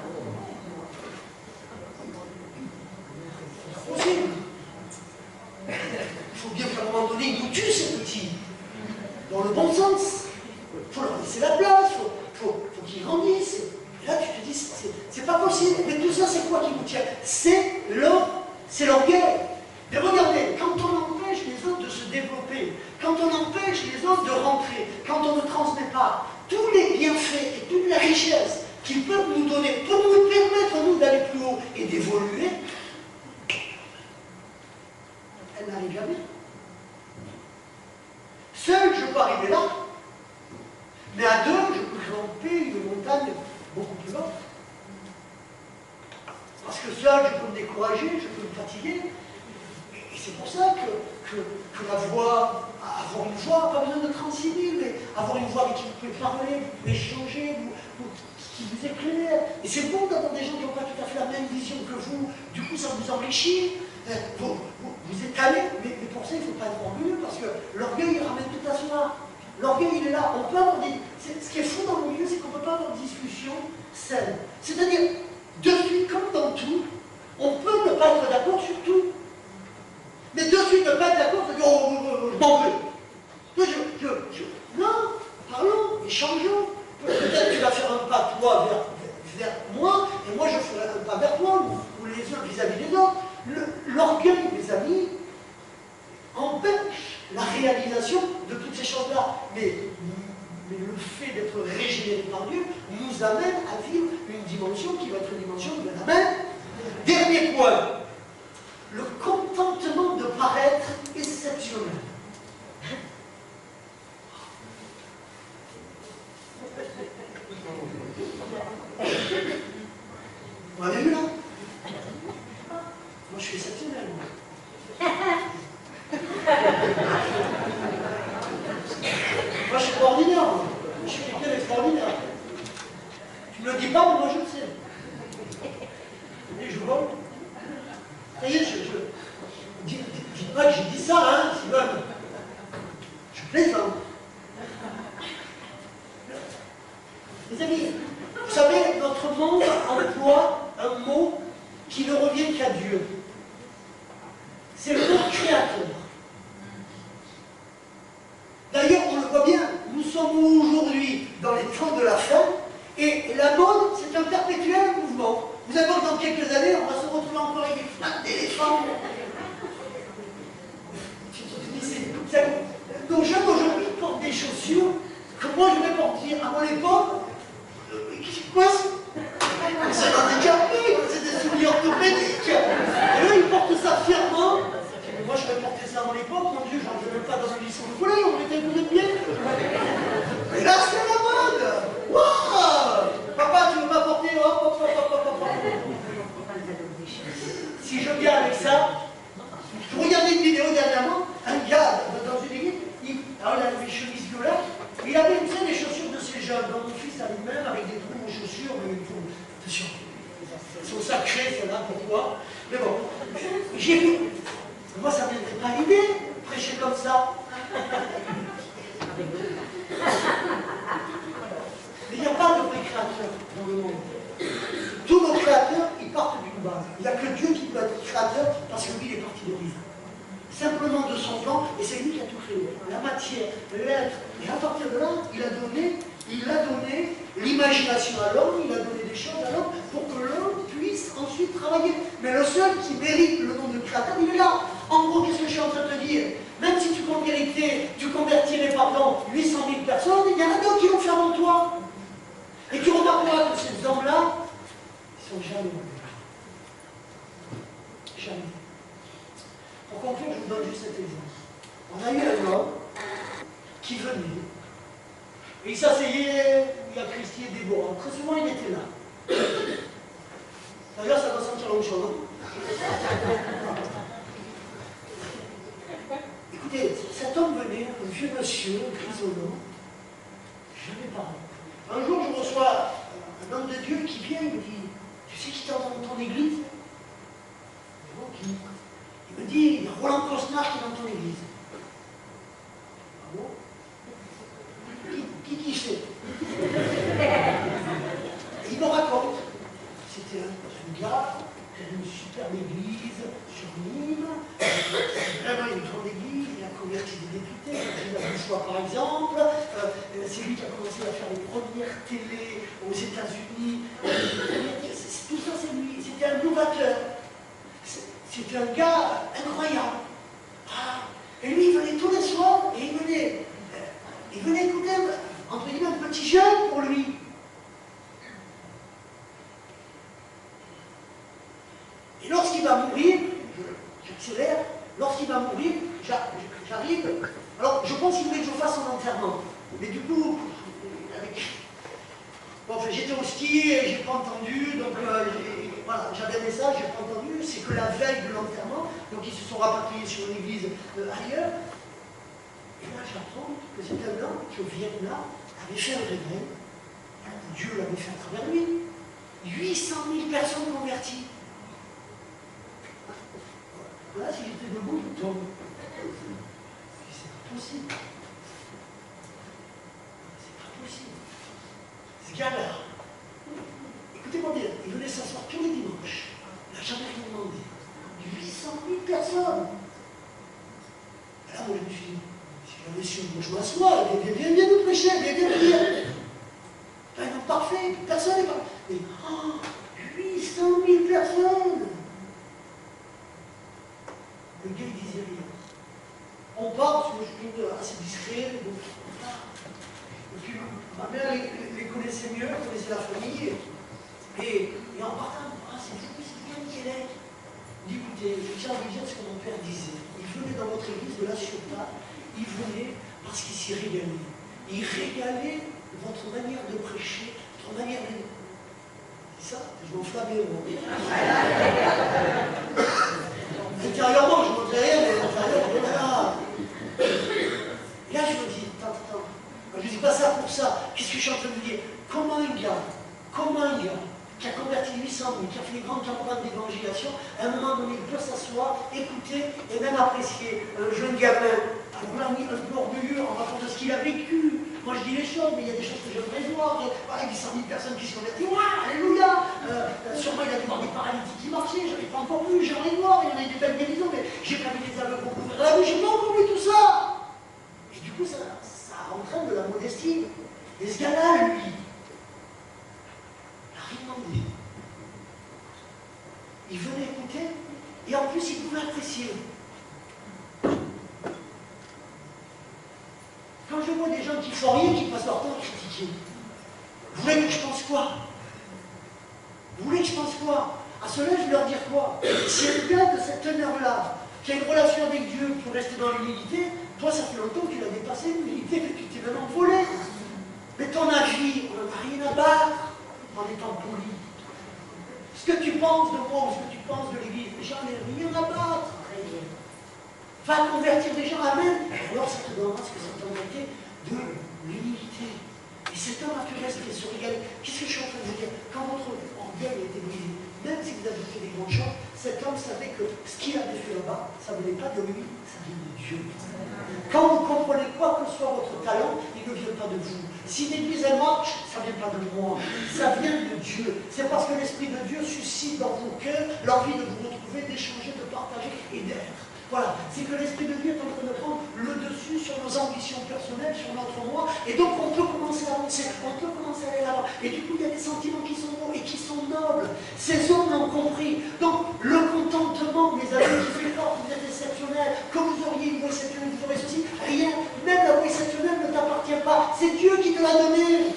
C'est possible. Il faut bien qu'à un moment donné, ils nous tuent ces petits. Dans le bon sens. Il faut leur laisser la place, il faut qu'ils grandissent. Et là, tu te dis, c'est pas possible. Mais tout ça, c'est quoi qui vous tient? C'est l'orgueil. Mais regardez, quand on empêche les autres de se développer, quand on empêche les autres de rentrer, quand on ne transmet pas tous les bienfaits et toute la richesse qu'ils peuvent nous donner pour nous permettre, nous, d'aller plus haut et d'évoluer, elle n'arrive jamais. Seul, je peux arriver là. Mais à deux, je peux grimper une montagne beaucoup plus haute. Parce que seul, je peux me décourager, je peux me fatiguer. Et c'est pour ça que la voix, avoir une voix, pas besoin de 36 000, mais avoir une voix avec qui vous pouvez parler, vous pouvez échanger, qui vous éclaire. Et c'est bon d'avoir des gens qui n'ont pas tout à fait la même vision que vous. Du coup, ça vous enrichit. Vous étalez, mais pour ça, il ne faut pas être orgueilleux, parce que l'orgueil, il ramène tout à soi. L'orgueil, il est là. On peut avoir ce qui est fou dans le milieu, c'est qu'on ne peut pas avoir de discussion saine. C'est-à-dire, de suite, comme dans tout, on peut ne pas être d'accord sur tout. Mais de suite, ne pas être d'accord, c'est dire, je m'en veux. Non, parlons, échangeons. Peut-être tu vas faire un pas, toi, vers moi, et moi, je ferai un pas vers toi, ou les uns vis-à-vis des autres. L'orgueil, mes amis, empêche la réalisation de toutes ces choses-là. Mais le fait d'être régénéré par Dieu nous amène à vivre une dimension qui va être une dimension de la main. Dernier point, le contentement de paraître exceptionnel. Vous m'avez vu là? Moi je suis exceptionnel. Moi je suis pas ordinaire. Moi. Je suis quelqu'un d'extraordinaire. Tu ne me le dis pas, mais moi je le sais. Et je vole. Ça y est, dis pas que j'ai dit ça, hein, Simone. Je plaisante. Les amis, vous savez, notre monde emploie un mot qui ne revient qu'à Dieu. C'est le mot créateur. D'ailleurs, on le voit bien, nous sommes aujourd'hui dans les temps de la fin, et la mode, c'est un perpétuel mouvement. Vous allez voir, dans quelques années, on va se retrouver encore avec des flaques d'éléphants. Nos jeunes aujourd'hui portent des chaussures que moi je vais porter à mon époque. Quoi? C'est un handicapé, c'est des souliers orthopédiques. Et eux, ils portent ça fièrement. Moi, je vais porter ça à mon époque, mon Dieu, j'en veux même pas dans un lycée de collège, on mettait un coup de pied. Mais là, c'est la mode. Waouh! Papa, tu veux pas porter? Hop, hop, hop, hop, hop, hop. Si je viens avec ça, je regardais une vidéo dernièrement, un gars dans une église, alors il avait des chemises violettes, il avait une des chaussures de ces jeunes, donc mon fils a lui-même avec des trous aux chaussures, mais attention, elles sont sacrées, celles-là, pourquoi? Mais bon, j'ai vu. Moi, ça ne m'aiderait pas l'idée, prêcher comme ça. Mais il n'y a pas de vrai créateur dans le monde. Tous nos créateurs, ils partent d'une base. Il n'y a que Dieu qui peut être créateur parce que lui, il est simplement de son plan, et c'est lui qui a tout créé. La matière, l'être. Et à partir de là, il a donné l'imagination à l'homme, il a donné des choses à l'homme pour que l'homme puisse ensuite travailler. Mais le seul qui mérite le nom de créateur, il est là. En gros, qu'est-ce que je suis en train de te dire? Même si tu convertirais, 800 000 personnes, il y en a d'autres qui vont faire en toi. Et tu remarqueras que ces hommes-là, ils ne sont jamais mauvais. Jamais. Pour conclure, je vous donne juste cet exemple. On a eu un homme qui venait, et il s'asseyait, il y a Christy et Déborah. Très souvent, il était là. D'ailleurs, ça doit sentir l'autre chose. Écoutez, cet homme venait, un vieux monsieur, grisonnant, jamais parlé. Un jour, je reçois un homme de Dieu qui vient, il me dit, tu sais qui t'entend dans ton église? Qui? Il me dit, il y a Roland Cosnard qui est dans ton église. Ah bon? Qui c'est? Et il me raconte. C'était un gars qui avait une superbe église sur Nîmes. Vraiment une grande église. Il a converti des députés. Il a fait choix, par exemple. C'est lui qui a commencé à faire les premières télés aux États-Unis. Tout ça, c'est lui. C'était un novateur. C'était un gars incroyable. Ah, et lui, il venait tous les soirs et il venait écouter, entre guillemets, un petit jeune pour lui. Et lorsqu'il va mourir, j'accélère, lorsqu'il va mourir, j'arrive. Alors, je pense qu'il voulait que je fasse son enterrement. Mais du coup, bon, enfin, j'étais au ski et j'ai pas entendu, donc voilà, j'avais un message, j'ai pas entendu, c'est que la veille de l'enterrement, donc ils se sont rapatriés sur une église ailleurs, et là j'apprends que c'était un homme qui au Vietnam avait fait un réveil, Dieu l'avait fait à travers lui, 800 000 personnes converties. Là, si j'étais debout, je tombe. C'est pas possible. C'est pas possible. Ce gars-là, écoutez-moi bien, il venait s'asseoir tous les dimanches. Il n'a jamais rien demandé. 800 000 personnes. Et là, moi, je me suis dit, si j'avais su, moi, je m'assois, viens nous prêcher, viens nous dire. Un homme parfait, personne n'est parfait. Mais, 800 000 personnes. Le gars, il disait rien. On part, parce que je suis assez discret, donc on part. Et puis, ma mère les connaissait mieux, elle connaissait la famille. Et en partant, c'est bien Michel. Il dit, écoutez, je tiens à vous dire ce que mon père disait. Il venait dans votre église de la Ciotat, il venait parce qu'il s'y régalait. Il régalait votre manière de prêcher, votre manière de... C'est ça? Je m'enflammais, moi. Intérieurement, je ne montrais rien, mais intérieurement, et là, je me dis, attends. Je ne dis pas ça pour ça. Qu'est-ce que je suis en train de dire? Comment un gars qui a converti 800 000, qui a fait une grande campagne d'évangélisation, à un moment donné, il peut s'asseoir, écouter et même apprécier un jeune gamin, un peu orgueilleux en racontant ce qu'il a vécu. Moi, je dis les choses, mais il y a des choses que j'aimerais voir. Voilà, 800 000 personnes qui se convertissent. Waouh, alléluia. Sûrement, il a dû voir des paralytiques qui marchaient. Je n'en ai pas encore vu, j'aimerais voir. Il y en a eu des belles guérisons, mais j'ai pas vu des aveugles ouvrir la bouche. J'ai pas encore vu tout ça. Et du coup, ça entraîne de la modestie. Et ce gars-là, lui, n'a rien demandé. Il venait écouter, et en plus, il pouvait apprécier. Quand je vois des gens qui font rien, qui passent leur temps à critiquer, vous voulez que je pense quoi? Vous voulez que je pense quoi? À cela, je vais leur dire quoi? Si un gars de cette teneur-là, qui a une relation avec Dieu pour rester dans l'humilité, toi, ça fait longtemps que tu l'as dépassé, l'humilité, que tu t'es même envolé. Mais ton avis, on n'en a rien à battre en étant poli. Ce que tu penses de moi ou ce que tu penses de l'Église, j'en ai rien à battre. Va convertir des gens, amen. Alors ça te donnera ce que ça t'a manqué de l'humilité. Et cet homme a pu rester se régaler. Qu'est-ce que je suis en train de vous dire? Quand votre orgueil a été brisé, même si vous avez fait des grandes choses, cet homme savait que ce qu'il avait fait là-bas, ça ne venait pas de lui, ça vient de Dieu. Quand vous comprenez quoi que soit votre talent, il ne vient pas de vous. Si l'Église elle marche, ça ne vient pas de moi, ça vient de Dieu. C'est parce que l'Esprit de Dieu suscite dans vos cœurs l'envie de vous retrouver, d'échanger, de partager et d'être. Voilà, c'est que l'Esprit de Dieu est en train de prendre le dessus sur nos ambitions personnelles, sur notre moi, et donc on peut commencer à avancer, on peut commencer à aller là-bas. Et du coup, il y a des sentiments qui sont beaux et qui sont nobles. Ces hommes l'ont compris. Donc, le contentement, mes amis, qui fait fort, vous êtes exceptionnels, que vous auriez une voix exceptionnelle, vous aurez ceci, rien, même la voix exceptionnelle ne t'appartient pas. C'est Dieu qui te l'a donné.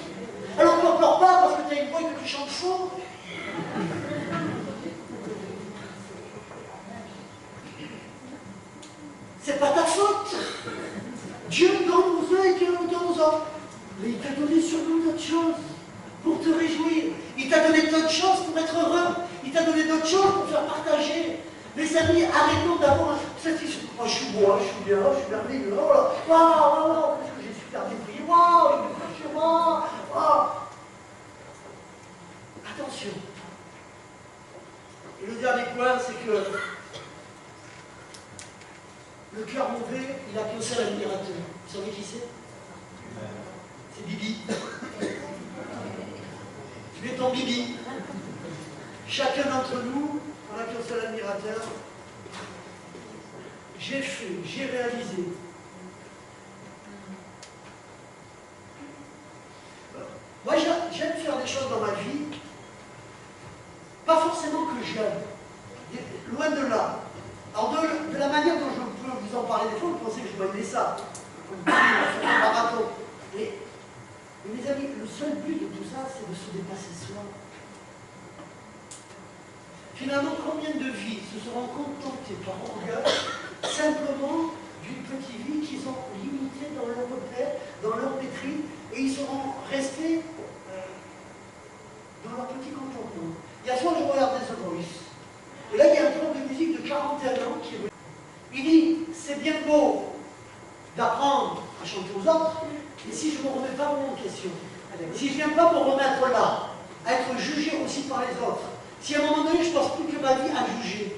Alors ne pleure pas parce que tu as une voix et que tu chantes faux. C'est pas ta faute. Dieu donne aux uns et Dieu donne aux autres. Mais il t'a donné sûrement d'autres choses pour te réjouir. Il t'a donné d'autres choses pour être heureux. Il t'a donné d'autres choses pour faire partager. Mes amis, arrêtons d'avoir cette histoire. Oh, je suis beau, je suis bien, je suis merveilleux. Oh là, waouh, qu'est-ce que j'ai super bien prié. Waouh, je suis moi. Waouh. Attention. Et le dernier point, c'est que le cœur mauvais, il a qu'un seul admirateur. Vous savez qui c'est? C'est Bibi. Tu es ton Bibi. Chacun d'entre nous, on n'a qu'un seul admirateur. J'ai fait, j'ai réalisé. Moi, j'aime faire des choses dans ma vie, pas forcément que j'aime. Loin de là. Alors, de la manière dont je peux vous en parler des fois, vous pensez que je dois aimer ça. Comme un marathon. Mais mes amis, le seul but de tout ça, c'est de se dépasser soi. Finalement, combien de vies se seront contentées par orgueil, simplement d'une petite vie qu'ils ont limitée dans leur repère, dans leur pétri, et ils seront restés dans leur petit contentement. Il y a soir, je regardais The Voice. Et là, il y a un prof de musique de 41 ans qui est venu. Il dit, c'est bien beau d'apprendre à chanter aux autres, mais si je ne me remets pas en question, si je ne viens pas me remettre là, à être jugé aussi par les autres, si à un moment donné, je ne passe plus que ma vie à juger,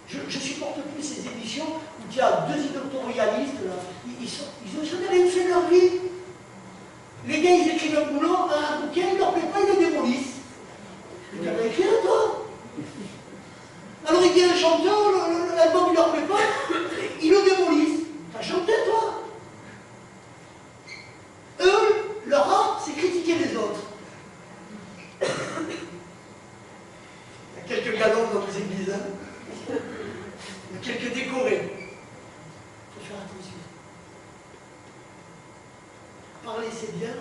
je ne supporte plus ces émissions où il y a deux éditorialistes, ils n'ont jamais rien fait de leur vie. Les gars, ils écrivent un boulot, un bouquin, ils ne leur plaît pas, ils le démolissent. Mais tu as écrit là, toi. Alors il dit à un chanteur, l'album il leur plaît pas, ils le démolissent. T'as chanté, toi. Eux, leur art, c'est critiquer les autres. Il y a quelques galons dans les églises, hein. Il y a quelques décorés. Il faut faire attention. Parler, c'est bien.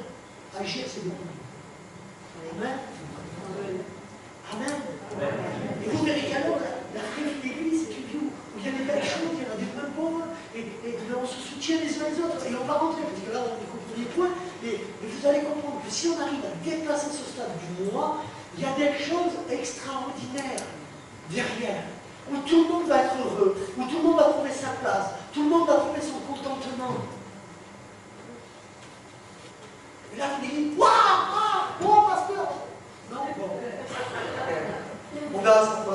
Agir, c'est beaucoup mieux. Amen. Amen. Et vous verrez qu'alors, la vraie vie d'église, c'est une vie où il y a des belles choses, il y en a des moins pauvres, et on se soutient les uns les autres. Et on va rentrer, parce que là, on est au premier point, mais vous allez comprendre que si on arrive à dépasser ce stade du moi, il y a des choses extraordinaires derrière, où tout le monde va être heureux, où tout le monde va trouver sa place, tout le monde va trouver son contentement. Et là, vous dites, waouh, pasteur! Non, bon. Mon gars,